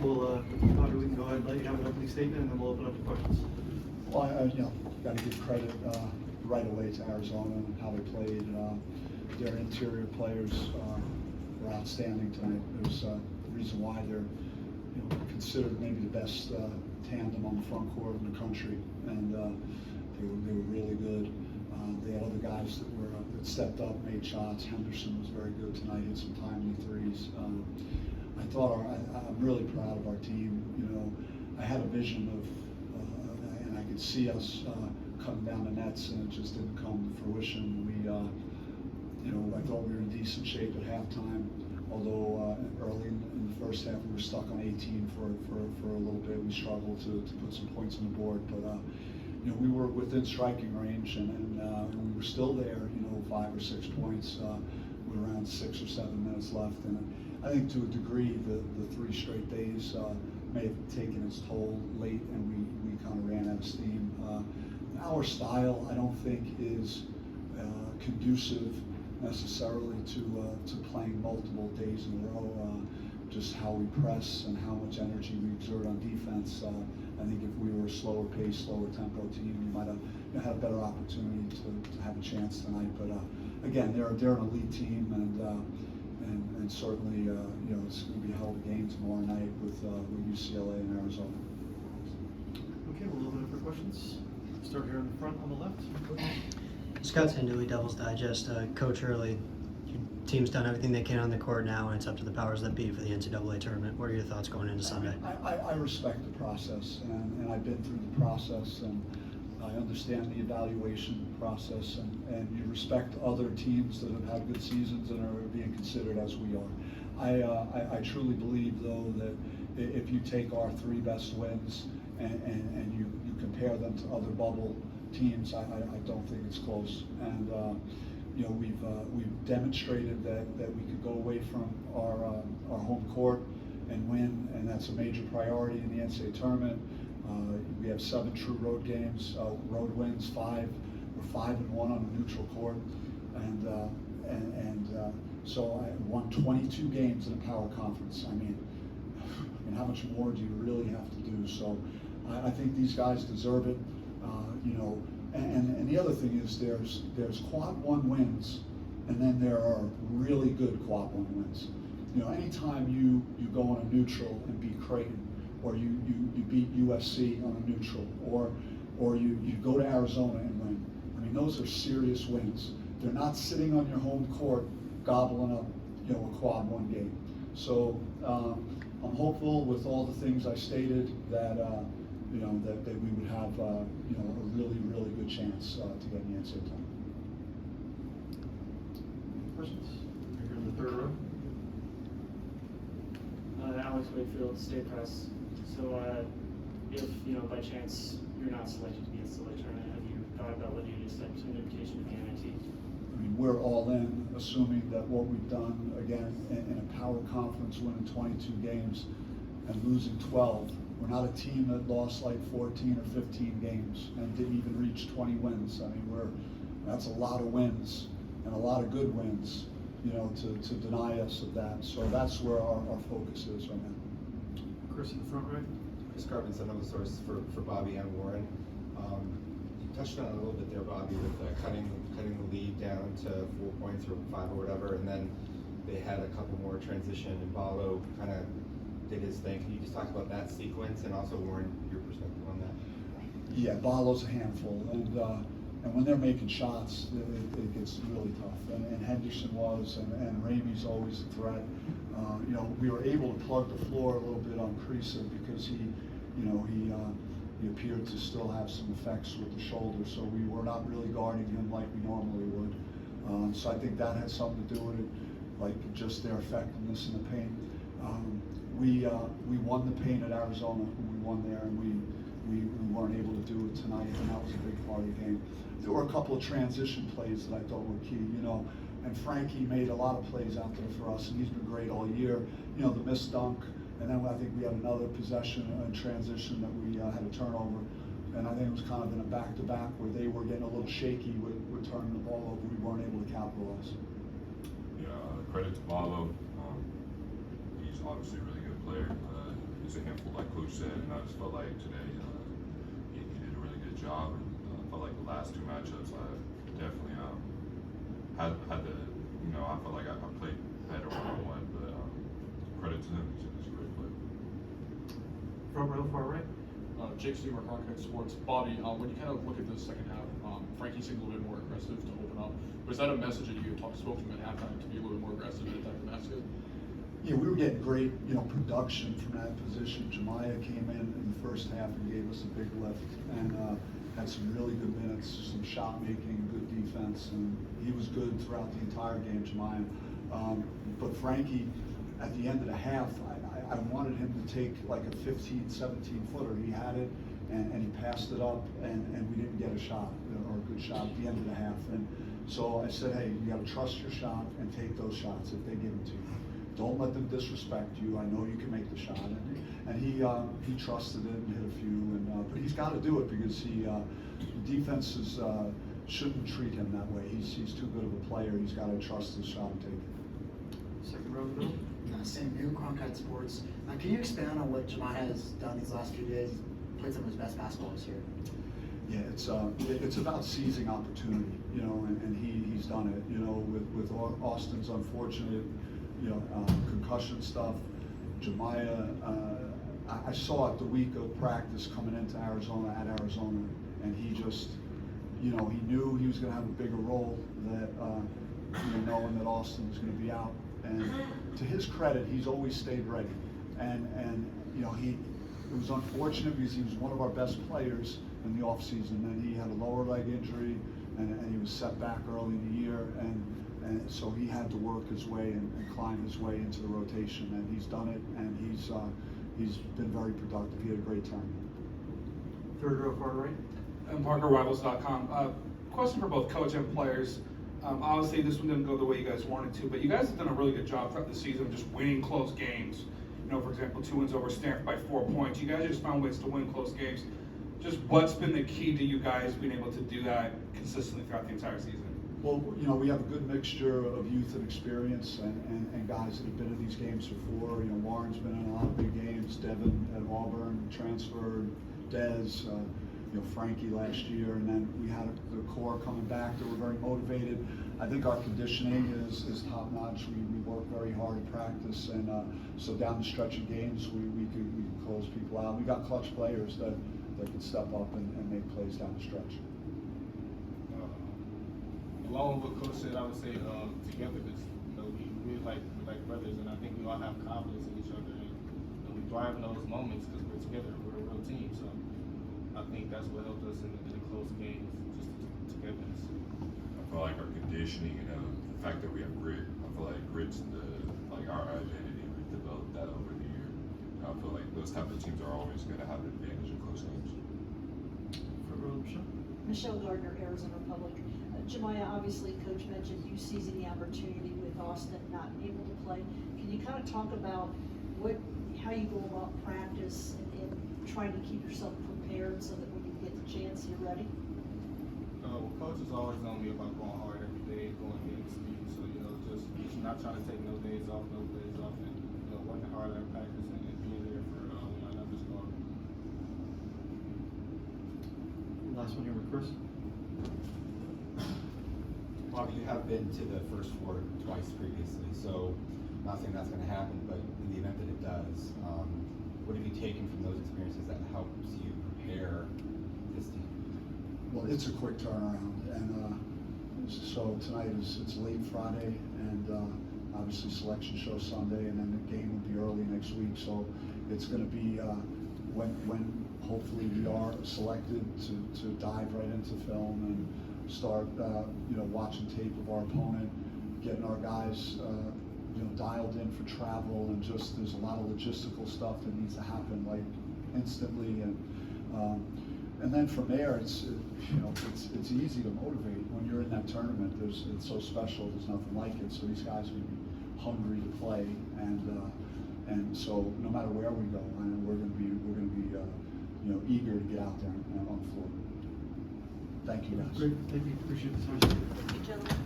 Bobby, we can go ahead and let you have an opening statement, and then we'll open up to questions. Well, got to give credit right away to Arizona and how they played. Their interior players were outstanding tonight. There's a reason why they're considered maybe the best tandem on the front court in the country, and they were really good. They had other guys that stepped up, made shots. Henderson was very good tonight, hit some timely threes. I'm really proud of our team. I had a vision of, and I could see us cutting down the nets, and it just didn't come to fruition. I thought we were in decent shape at halftime, although early in the first half we were stuck on 18 for a little bit. We struggled to put some points on the board, but we were within striking range, and we were still there. 5 or 6 points with around 6 or 7 minutes left, and I think to a degree the 3 straight days may have taken its toll late, and we kind of ran out of steam. Our style, I don't think, is conducive necessarily to playing multiple days in a row. Just how we press and how much energy we exert on defense. I think if we were a slower pace, slower tempo team, we might have had a better opportunity to have a chance tonight. But again, they're an elite team, and certainly it's going to be a hell of a game tomorrow night with UCLA and Arizona. Okay, we'll open up for questions. Start here in the front on the left. Scott Sanduli, Devil's Digest. Coach Hurley, your team's done everything they can on the court now, and it's up to the powers that be for the NCAA tournament. What are your thoughts going into Sunday? I respect the process, and I've been through the process, and I understand the evaluation process, and you respect other teams that have had good seasons and are being considered as we are. I truly believe, though, that if you take our 3 best wins and you compare them to other bubble teams, I don't think it's close. And we've demonstrated that we could go away from our home court and win, and that's a major priority in the NCAA tournament. We have 7 true road games, road wins, 5. We're 5-1 on a neutral court, and so I won 22 games in a power conference. I mean, how much more do you really have to do? So I think these guys deserve it. And the other thing is there's quad 1 wins, and then there are really good quad 1 wins. Anytime you go on a neutral and beat Creighton, or you beat USC on a neutral, or you go to Arizona and win. I mean, those are serious wins. They're not sitting on your home court gobbling up a quad 1 game. So I'm hopeful with all the things I stated that that we would have a really good chance to get in the NCAA tournament. Questions? Here in the 3rd row. Alex Wakefield, State Press. So if by chance you're not selected to be in the NCAA tournament, have you thought about whether you accept an invitation to the NIT? I mean, we're all in, assuming that what we've done, again, in a power conference, winning 22 games and losing 12. We're not a team that lost like 14 or 15 games and didn't even reach 20 wins. I mean, that's a lot of wins and a lot of good wins, to deny us of that. So that's where our focus is right now. Chris in the front right. Chris Carpenter, another source for Bobby and Warren. You touched on it a little bit there, Bobby, with cutting the lead down to 4 points or 5 or whatever, and then they had a couple more transition, and Ballo kind of did his thing. Can you just talk about that sequence, and also, Warren, your perspective on that? Yeah, Ballo's a handful, and when they're making shots, it gets really tough. And Henderson was, and Ramey's always a threat. We were able to plug the floor a little bit on Creaser because he appeared to still have some effects with the shoulder, so we were not really guarding him like we normally would. So I think that had something to do with it, like just their effectiveness in the paint. We won the paint at Arizona when we won there, and we weren't able to do it tonight, and that was a big part of the game. There were a couple of transition plays that I thought were key, and Frankie made a lot of plays out there for us, and he's been great all year. The missed dunk, and then I think we had another possession in transition that we had a turnover, and I think it was kind of in a back-to-back where they were getting a little shaky with turning the ball over. We weren't able to capitalize. Yeah, credit to Ballo. He's obviously a really good player. it's a handful, like Coach said, and I just felt like today he did a really good job. And I felt like the last two matchups, I definitely had the, I felt like I played better one-on-one, but credit to him, he's a great player. Front row, far right. Jake Stewart, Arcade Sports. Bobby, when you kind of look at the second half, Frankie seemed a little bit more aggressive to open up. Was that a message that you spoke to him at halftime to be a little bit more aggressive and attack the basket? Yeah, we were getting great, production from that position. Jemiah came in the first half and gave us a big lift and had some really good minutes, some shot making, good defense, and he was good throughout the entire game, Jemiah. But Frankie, at the end of the half, I wanted him to take like a 15, 17 footer. He had it and he passed it up and we didn't get a shot or a good shot at the end of the half. And so I said, hey, you got to trust your shot and take those shots if they give them to you. Don't let them disrespect you. I know you can make the shot. And he trusted it and hit a few. But he's got to do it because the defenses shouldn't treat him that way. He's too good of a player. He's got to trust his shot and take it. Second row in the middle. Sam New, Cronkite Sports. Can you expand on what Jemiah has done these last few days? Played some of his best basketball this year. Yeah, it's about seizing opportunity, and he's done it. With Austin's unfortunate, concussion stuff. Jemiah, I saw it the week of practice coming into Arizona and he just, he knew he was going to have a bigger role. That knowing that Austin was going to be out. And to his credit, he's always stayed ready. And it was unfortunate because he was one of our best players in the offseason, and he had a lower leg injury, and he was set back early in the year, and so he had to work his way and climb his way into the rotation, and he's done it, and he's been very productive. He had a great time. Third row, far right. And ParkerRivals.com. Question for both coach and players. Obviously, this one didn't go the way you guys wanted to, but you guys have done a really good job throughout the season of just winning close games. For example, 2 wins over Stanford by 4 points. You guys just found ways to win close games. Just what's been the key to you guys being able to do that consistently throughout the entire season? Well, we have a good mixture of youth and experience and guys that have been in these games before. Warren's been in a lot of big games. Devin at Auburn transferred. Dez, Frankie last year, and then we had the core coming back that were very motivated. I think our conditioning is top notch. We work very hard in practice, and so down the stretch of games, we could close people out. We got clutch players that can step up and make plays down the stretch. Along with what Coach said, I would say together, because we really like brothers, and I think we all have confidence in each other, and we thrive in those moments because we're together. We're a real team, so I think that's what helped us in the close games, just togetherness. I feel like our conditioning and the fact that we have grit. I feel like grit's our identity. We've developed that over the year. I feel like those type of teams are always going to have an advantage in close games. Front row, Michelle. Michelle Gardner, Arizona Republic. Jemiah, obviously, Coach mentioned you seizing the opportunity with Austin not able to play. Can you kind of talk about how you go about practice and trying to keep yourself prepared so that when you get the chance, you're ready? Well, Coach is always on me about going hard every day, going game speed. So just not trying to take no days off, and working hard at practice and being there for when I never start. Last one here with Chris. Bobby, you have been to the first four twice previously, so I'm not saying that's going to happen, but in the event that it does, what have you taken from those experiences that helps you prepare this team? Well, it's a quick turnaround, and so tonight it's late Friday, and obviously selection show Sunday, and then the game will be early next week. So it's going to be when hopefully we are selected to dive right into film and start watching tape of our opponent, getting our guys dialed in for travel, and just there's a lot of logistical stuff that needs to happen like instantly, and then from there it's easy to motivate when you're in that tournament. It's so special. There's nothing like it. So these guys are going to be hungry to play, and so no matter where we go, we're going to be eager to get out there and on the floor. Thank you guys. Great. Thank you. Appreciate the time. Thank you, gentlemen.